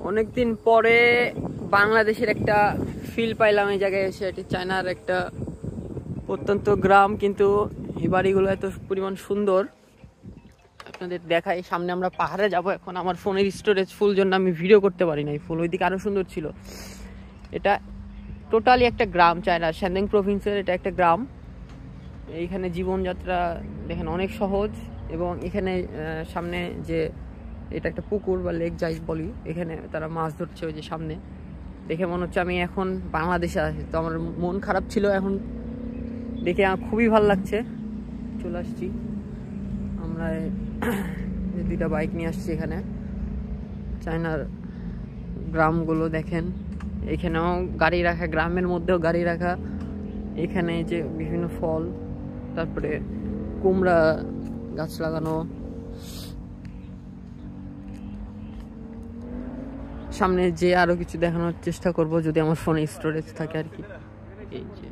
অনেকদিন পরে বাংলাদেশের একটা ফিল পাইলাম এই জায়গায় এসে। এটি চায়নার একটা প্রত্যন্ত গ্রাম, কিন্তু এই বাড়িগুলো এত পরিমাণ সুন্দর। আপনাদের দেখাই, সামনে আমরা পাহাড়ে যাব এখন। আমার ফোনের স্টোরেজ ফুল জন্য আমি ভিডিও করতে পারি নাই। ফুল ওইদিকে আরো সুন্দর ছিল। এটা টোটালি একটা গ্রাম, চায়নার শ্যানদিং প্রভিন্সের এটা একটা গ্রাম। এইখানে জীবনযাত্রা দেখেন অনেক সহজ, এবং এখানে সামনে যে এটা একটা পুকুর বা লেক যাই বলি, এখানে তারা মাছ ধরছে ওই যে সামনে। দেখে মনে হচ্ছে আমি এখন বাংলাদেশে আছি। তো আমার মন খারাপ ছিল, এখন দেখে আমার খুবই ভালো লাগছে। চলে আসছি আমরা, দুইটা বাইক নিয়ে আসছি এখানে। চায়নার গ্রামগুলো দেখেন, এখানেও গাড়ি রাখা, গ্রামের মধ্যেও গাড়ি রাখা। এখানে যে বিভিন্ন ফল, তারপরে কুমড়া গাছ লাগানো। সামনে যে আরো কিছু দেখানোর চেষ্টা করব যদি আমার ফোনে স্টোরেজ থাকে আর কি। এই যে